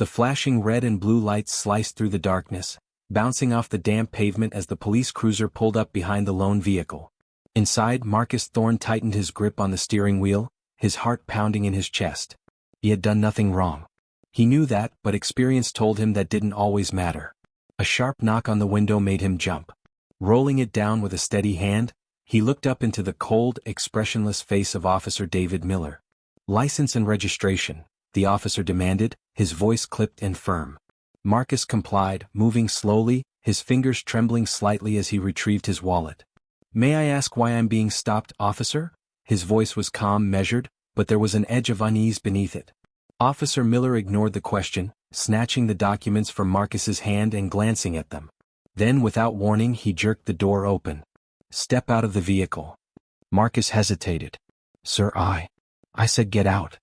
The flashing red and blue lights sliced through the darkness, bouncing off the damp pavement as the police cruiser pulled up behind the lone vehicle. Inside, Marcus Thorne tightened his grip on the steering wheel, his heart pounding in his chest. He had done nothing wrong. He knew that, but experience told him that didn't always matter. A sharp knock on the window made him jump. Rolling it down with a steady hand, he looked up into the cold, expressionless face of Officer David Miller. "License and registration," the officer demanded, his voice clipped and firm. Marcus complied, moving slowly, his fingers trembling slightly as he retrieved his wallet. "May I ask why I'm being stopped, officer?" His voice was calm, measured, but there was an edge of unease beneath it. Officer Miller ignored the question, snatching the documents from Marcus's hand and glancing at them. Then, without warning, he jerked the door open. "Step out of the vehicle." Marcus hesitated. "Sir, I said get out."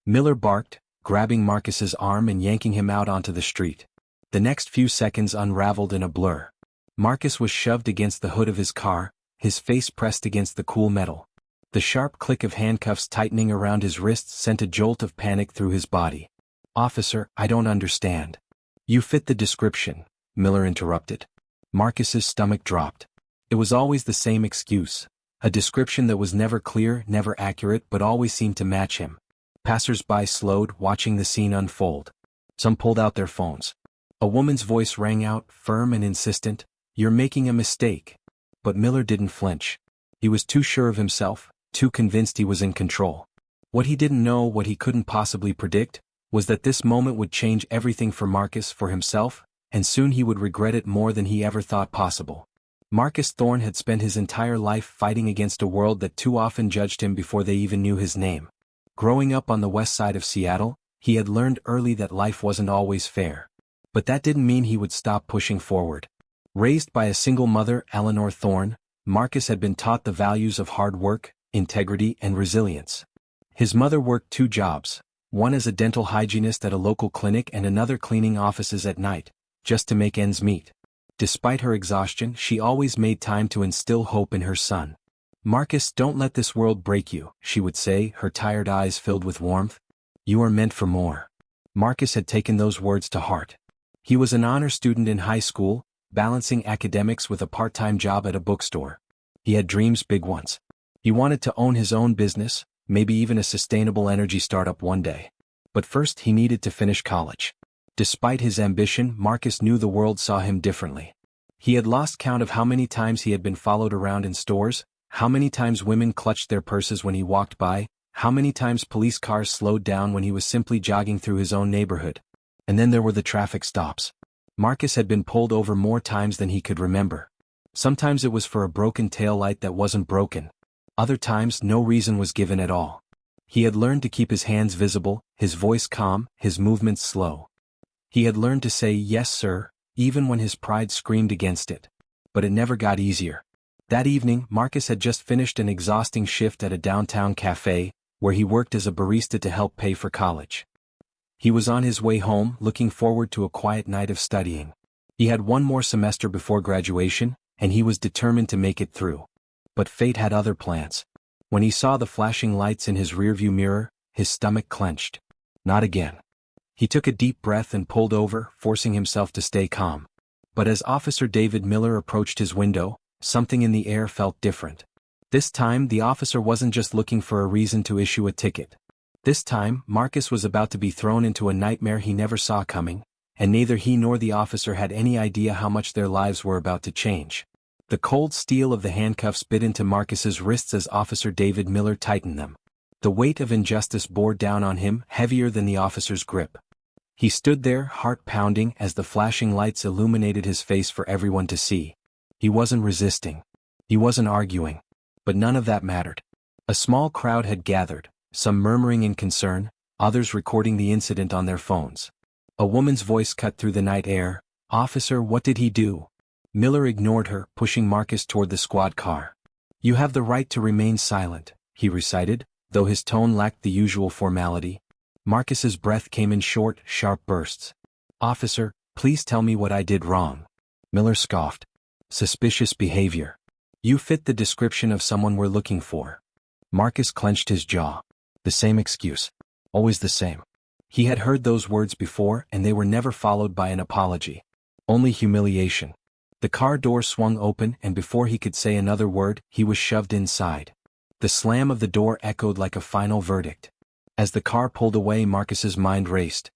Miller barked, grabbing Marcus's arm and yanking him out onto the street. The next few seconds unraveled in a blur. Marcus was shoved against the hood of his car, his face pressed against the cool metal. The sharp click of handcuffs tightening around his wrists sent a jolt of panic through his body. "Officer, I don't understand." "You fit the description," Miller interrupted. Marcus's stomach dropped. It was always the same excuse. A description that was never clear, never accurate, but always seemed to match him. Passers-by slowed, watching the scene unfold. Some pulled out their phones. A woman's voice rang out, firm and insistent, "You're making a mistake." But Miller didn't flinch. He was too sure of himself, too convinced he was in control. What he didn't know, what he couldn't possibly predict, was that this moment would change everything for Marcus, for himself, and soon he would regret it more than he ever thought possible. Marcus Thorne had spent his entire life fighting against a world that too often judged him before they even knew his name. Growing up on the west side of Seattle, he had learned early that life wasn't always fair. But that didn't mean he would stop pushing forward. Raised by a single mother, Eleanor Thorne, Marcus had been taught the values of hard work, integrity, and resilience. His mother worked 2 jobs, one as a dental hygienist at a local clinic and another cleaning offices at night, just to make ends meet. Despite her exhaustion, she always made time to instill hope in her son. "Marcus, don't let this world break you," she would say, her tired eyes filled with warmth. "You are meant for more." Marcus had taken those words to heart. He was an honor student in high school, balancing academics with a part-time job at a bookstore. He had dreams, big ones. He wanted to own his own business, maybe even a sustainable energy startup one day. But first he needed to finish college. Despite his ambition, Marcus knew the world saw him differently. He had lost count of how many times he had been followed around in stores, how many times women clutched their purses when he walked by, how many times police cars slowed down when he was simply jogging through his own neighborhood. And then there were the traffic stops. Marcus had been pulled over more times than he could remember. Sometimes it was for a broken taillight that wasn't broken. Other times no reason was given at all. He had learned to keep his hands visible, his voice calm, his movements slow. He had learned to say "yes, sir," even when his pride screamed against it. But it never got easier. That evening, Marcus had just finished an exhausting shift at a downtown cafe, where he worked as a barista to help pay for college. He was on his way home, looking forward to a quiet night of studying. He had one more semester before graduation, and he was determined to make it through. But fate had other plans. When he saw the flashing lights in his rearview mirror, his stomach clenched. Not again. He took a deep breath and pulled over, forcing himself to stay calm. But as Officer David Miller approached his window, something in the air felt different. This time, the officer wasn't just looking for a reason to issue a ticket. This time, Marcus was about to be thrown into a nightmare he never saw coming, and neither he nor the officer had any idea how much their lives were about to change. The cold steel of the handcuffs bit into Marcus's wrists as Officer David Miller tightened them. The weight of injustice bore down on him, heavier than the officer's grip. He stood there, heart pounding, as the flashing lights illuminated his face for everyone to see. He wasn't resisting. He wasn't arguing. But none of that mattered. A small crowd had gathered, some murmuring in concern, others recording the incident on their phones. A woman's voice cut through the night air. "Officer, what did he do?" Miller ignored her, pushing Marcus toward the squad car. "You have the right to remain silent," he recited, though his tone lacked the usual formality. Marcus's breath came in short, sharp bursts. "Officer, please tell me what I did wrong." Miller scoffed. "Suspicious behavior. You fit the description of someone we're looking for." Marcus clenched his jaw. The same excuse. Always the same. He had heard those words before and they were never followed by an apology. Only humiliation. The car door swung open and before he could say another word, he was shoved inside. The slam of the door echoed like a final verdict. As the car pulled away, Marcus's mind raced.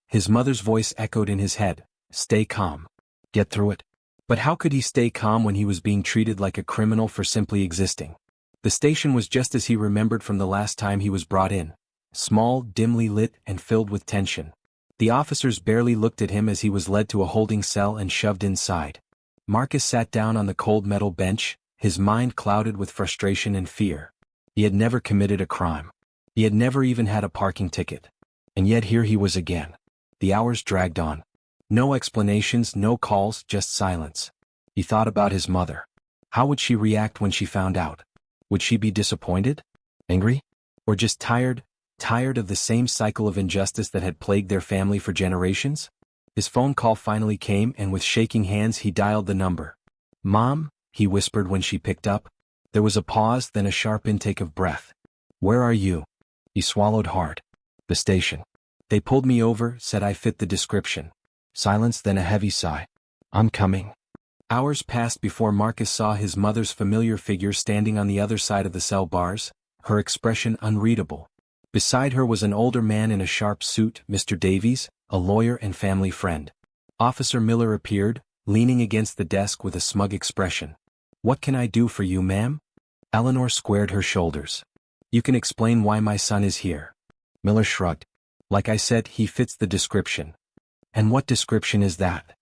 His mother's voice echoed in his head, "Stay calm. Get through it." But how could he stay calm when he was being treated like a criminal for simply existing? The station was just as he remembered from the last time he was brought in. Small, dimly lit, and filled with tension. The officers barely looked at him as he was led to a holding cell and shoved inside. Marcus sat down on the cold metal bench, his mind clouded with frustration and fear. He had never committed a crime. He had never even had a parking ticket. And yet here he was again. The hours dragged on. No explanations, no calls, just silence. He thought about his mother. How would she react when she found out? Would she be disappointed? Angry? Or just tired of the same cycle of injustice that had plagued their family for generations? His phone call finally came and with shaking hands he dialed the number. "Mom," he whispered when she picked up. There was a pause, then a sharp intake of breath. "Where are you?" He swallowed hard. "The station. They pulled me over, said I fit the description." Silence, then a heavy sigh. "I'm coming." Hours passed before Marcus saw his mother's familiar figure standing on the other side of the cell bars, her expression unreadable. Beside her was an older man in a sharp suit, Mr. Davies, a lawyer and family friend. Officer Miller appeared, leaning against the desk with a smug expression. "What can I do for you, ma'am?" Eleanor squared her shoulders. "You can explain why my son is here." Miller shrugged. "Like I said, he fits the description." "And what description is that?"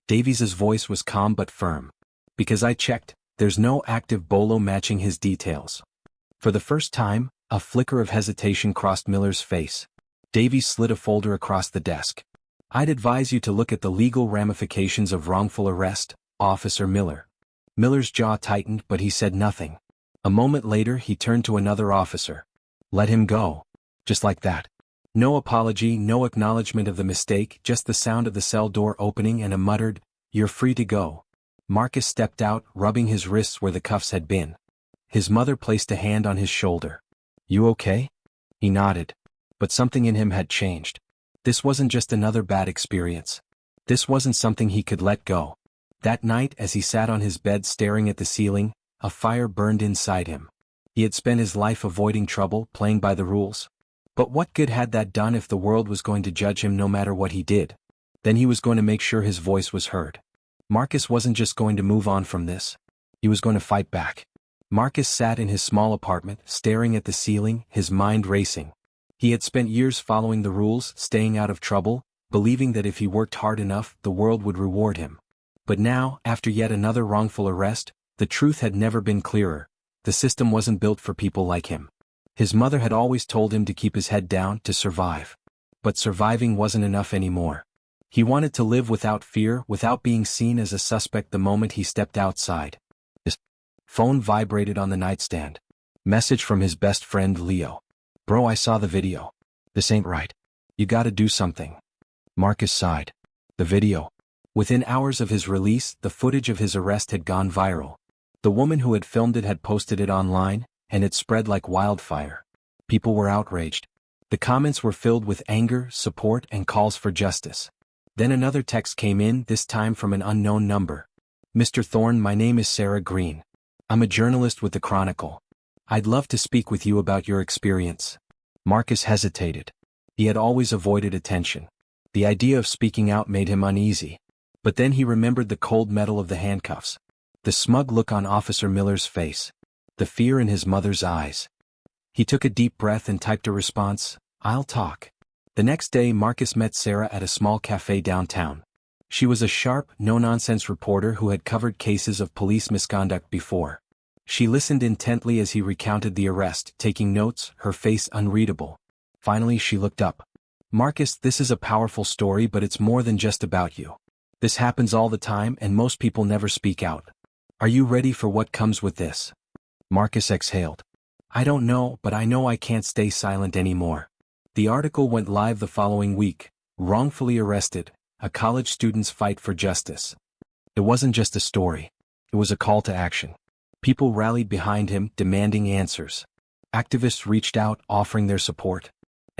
Davies's voice was calm but firm. "Because I checked, there's no active bolo matching his details." For the first time, a flicker of hesitation crossed Miller's face. Davies slid a folder across the desk. "I'd advise you to look at the legal ramifications of wrongful arrest, Officer Miller." Miller's jaw tightened but he said nothing. A moment later he turned to another officer. "Let him go." Just like that. No apology, no acknowledgement of the mistake, just the sound of the cell door opening and a muttered, "You're free to go." Marcus stepped out, rubbing his wrists where the cuffs had been. His mother placed a hand on his shoulder. "You okay?" He nodded. But something in him had changed. This wasn't just another bad experience. This wasn't something he could let go. That night, as he sat on his bed staring at the ceiling, a fire burned inside him. He had spent his life avoiding trouble, playing by the rules. But what good had that done if the world was going to judge him no matter what he did? Then he was going to make sure his voice was heard. Marcus wasn't just going to move on from this. He was going to fight back. Marcus sat in his small apartment, staring at the ceiling, his mind racing. He had spent years following the rules, staying out of trouble, believing that if he worked hard enough, the world would reward him. But now, after yet another wrongful arrest, the truth had never been clearer. The system wasn't built for people like him. His mother had always told him to keep his head down, to survive. But surviving wasn't enough anymore. He wanted to live without fear, without being seen as a suspect the moment he stepped outside. His phone vibrated on the nightstand. Message from his best friend Leo. "Bro, I saw the video. This ain't right. You gotta do something." Marcus sighed. The video. Within hours of his release, the footage of his arrest had gone viral. The woman who had filmed it had posted it online, and it spread like wildfire. People were outraged. The comments were filled with anger, support, and calls for justice. Then another text came in, this time from an unknown number. "Mr. Thorne, my name is Sarah Green. I'm a journalist with the Chronicle. I'd love to speak with you about your experience." Marcus hesitated. He had always avoided attention. The idea of speaking out made him uneasy. But then he remembered the cold metal of the handcuffs. The smug look on Officer Miller's face. The fear in his mother's eyes. He took a deep breath and typed a response, "I'll talk." The next day Marcus met Sarah at a small cafe downtown. She was a sharp, no-nonsense reporter who had covered cases of police misconduct before. She listened intently as he recounted the arrest, taking notes, her face unreadable. Finally she looked up. "Marcus, this is a powerful story, but it's more than just about you. This happens all the time and most people never speak out. Are you ready for what comes with this?" Marcus exhaled. "I don't know, but I know I can't stay silent anymore." The article went live the following week. Wrongfully arrested, a college student's fight for justice. It wasn't just a story. It was a call to action. People rallied behind him, demanding answers. Activists reached out, offering their support.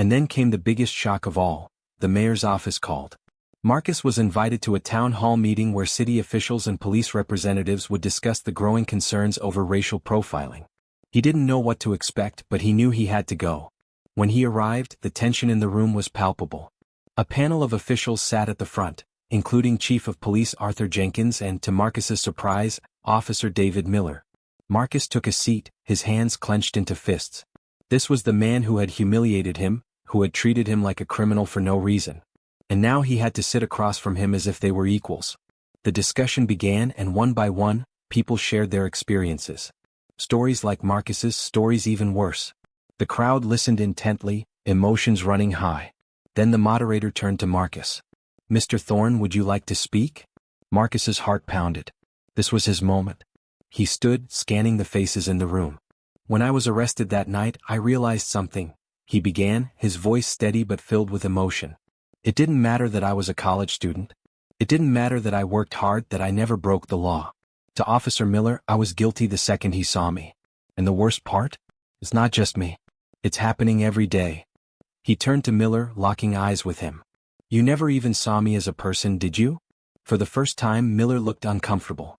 And then came the biggest shock of all. The mayor's office called. Marcus was invited to a town hall meeting where city officials and police representatives would discuss the growing concerns over racial profiling. He didn't know what to expect, but he knew he had to go. When he arrived, the tension in the room was palpable. A panel of officials sat at the front, including Chief of Police Arthur Jenkins and, to Marcus's surprise, Officer David Miller. Marcus took a seat, his hands clenched into fists. This was the man who had humiliated him, who had treated him like a criminal for no reason. And now he had to sit across from him as if they were equals. The discussion began, and one by one, people shared their experiences. Stories like Marcus's, stories even worse. The crowd listened intently, emotions running high. Then the moderator turned to Marcus. "Mr. Thorne, would you like to speak?" Marcus's heart pounded. This was his moment. He stood, scanning the faces in the room. "When I was arrested that night, I realized something," he began, his voice steady but filled with emotion. "It didn't matter that I was a college student. It didn't matter that I worked hard, that I never broke the law. To Officer Miller, I was guilty the second he saw me. And the worst part? It's not just me. It's happening every day." He turned to Miller, locking eyes with him. "You never even saw me as a person, did you?" For the first time, Miller looked uncomfortable.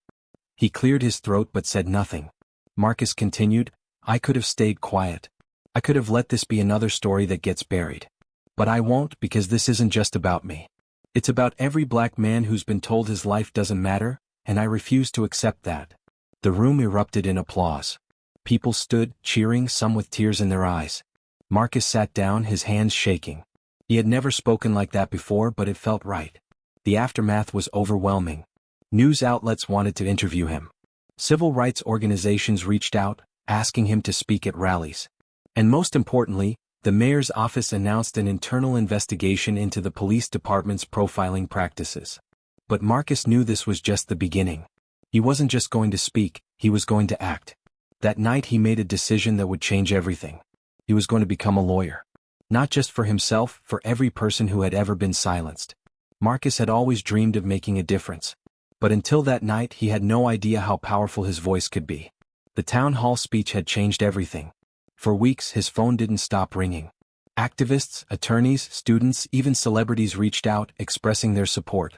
He cleared his throat but said nothing. Marcus continued, "I could have stayed quiet. I could have let this be another story that gets buried. But I won't, because this isn't just about me. It's about every black man who's been told his life doesn't matter, and I refuse to accept that." The room erupted in applause. People stood, cheering, some with tears in their eyes. Marcus sat down, his hands shaking. He had never spoken like that before, but it felt right. The aftermath was overwhelming. News outlets wanted to interview him. Civil rights organizations reached out, asking him to speak at rallies. And most importantly, the mayor's office announced an internal investigation into the police department's profiling practices. But Marcus knew this was just the beginning. He wasn't just going to speak, he was going to act. That night he made a decision that would change everything. He was going to become a lawyer. Not just for himself, for every person who had ever been silenced. Marcus had always dreamed of making a difference. But until that night he had no idea how powerful his voice could be. The town hall speech had changed everything. For weeks his phone didn't stop ringing. Activists, attorneys, students, even celebrities reached out, expressing their support.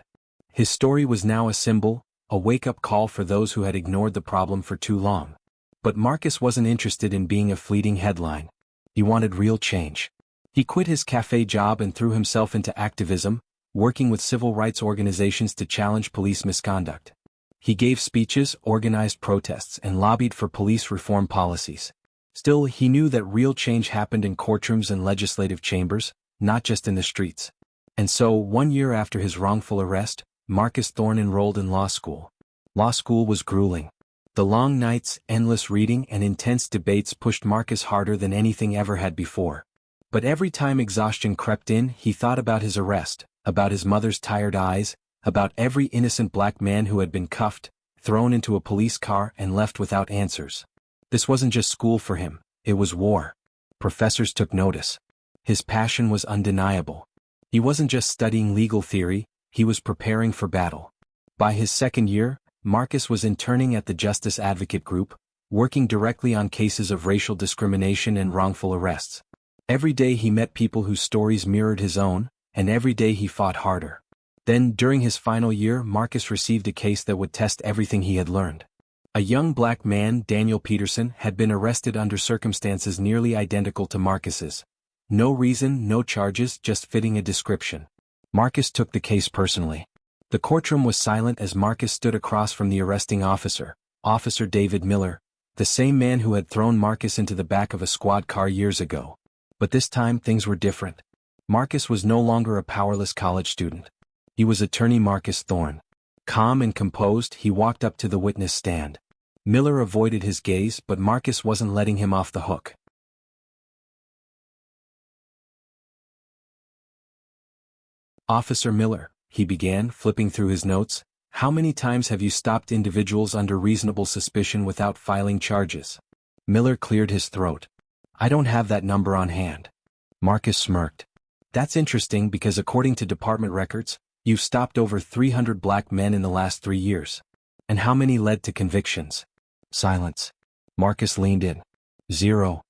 His story was now a symbol, a wake-up call for those who had ignored the problem for too long. But Marcus wasn't interested in being a fleeting headline. He wanted real change. He quit his cafe job and threw himself into activism, working with civil rights organizations to challenge police misconduct. He gave speeches, organized protests, and lobbied for police reform policies. Still, he knew that real change happened in courtrooms and legislative chambers, not just in the streets. And so, 1 year after his wrongful arrest, Marcus Thorne enrolled in law school. Law school was grueling. The long nights, endless reading, and intense debates pushed Marcus harder than anything ever had before. But every time exhaustion crept in, he thought about his arrest, about his mother's tired eyes, about every innocent black man who had been cuffed, thrown into a police car, and left without answers. This wasn't just school for him, it was war. Professors took notice. His passion was undeniable. He wasn't just studying legal theory, he was preparing for battle. By his second year, Marcus was interning at the Justice Advocate Group, working directly on cases of racial discrimination and wrongful arrests. Every day he met people whose stories mirrored his own, and every day he fought harder. Then, during his final year, Marcus received a case that would test everything he had learned. A young black man, Daniel Peterson, had been arrested under circumstances nearly identical to Marcus's. No reason, no charges, just fitting a description. Marcus took the case personally. The courtroom was silent as Marcus stood across from the arresting officer, Officer David Miller, the same man who had thrown Marcus into the back of a squad car years ago. But this time things were different. Marcus was no longer a powerless college student. He was attorney Marcus Thorne. Calm and composed, he walked up to the witness stand. Miller avoided his gaze, but Marcus wasn't letting him off the hook. "Officer Miller," he began, flipping through his notes, "how many times have you stopped individuals under reasonable suspicion without filing charges?" Miller cleared his throat. "I don't have that number on hand." Marcus smirked. "That's interesting because according to department records, you've stopped over 300 black men in the last 3 years. And how many led to convictions?" Silence. Marcus leaned in. "0.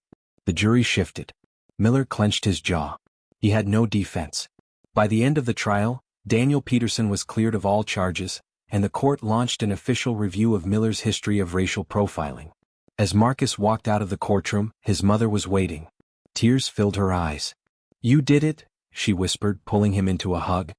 The jury shifted. Miller clenched his jaw. He had no defense. By the end of the trial, Daniel Peterson was cleared of all charges, and the court launched an official review of Miller's history of racial profiling. As Marcus walked out of the courtroom, his mother was waiting. Tears filled her eyes. "You did it?" she whispered, pulling him into a hug.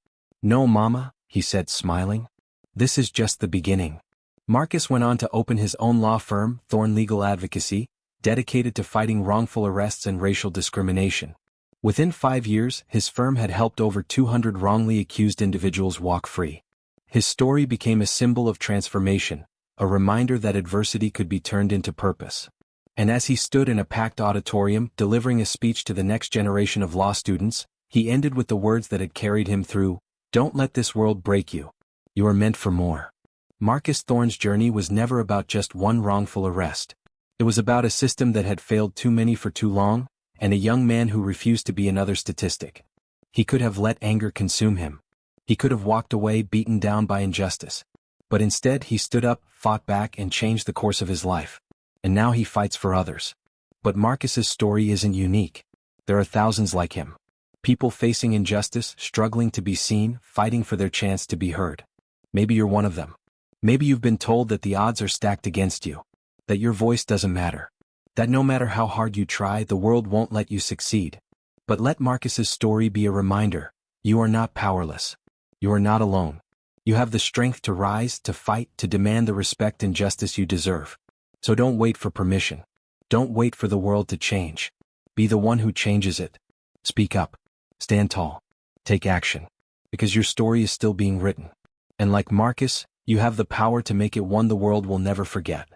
"No, Mama," he said, smiling. "This is just the beginning." Marcus went on to open his own law firm, Thorne Legal Advocacy, dedicated to fighting wrongful arrests and racial discrimination. Within 5 years, his firm had helped over 200 wrongly accused individuals walk free. His story became a symbol of transformation, a reminder that adversity could be turned into purpose. And as he stood in a packed auditorium, delivering a speech to the next generation of law students, he ended with the words that had carried him through: "Don't let this world break you. You are meant for more." Marcus Thorne's journey was never about just one wrongful arrest. It was about a system that had failed too many for too long, and a young man who refused to be another statistic. He could have let anger consume him. He could have walked away beaten down by injustice. But instead he stood up, fought back, and changed the course of his life. And now he fights for others. But Marcus's story isn't unique. There are thousands like him. People facing injustice, struggling to be seen, fighting for their chance to be heard. Maybe you're one of them. Maybe you've been told that the odds are stacked against you, that your voice doesn't matter, that no matter how hard you try, the world won't let you succeed. But let Marcus's story be a reminder: you are not powerless. You are not alone. You have the strength to rise, to fight, to demand the respect and justice you deserve. So don't wait for permission. Don't wait for the world to change. Be the one who changes it. Speak up. Stand tall. Take action. Because your story is still being written. And like Marcus, you have the power to make it one the world will never forget.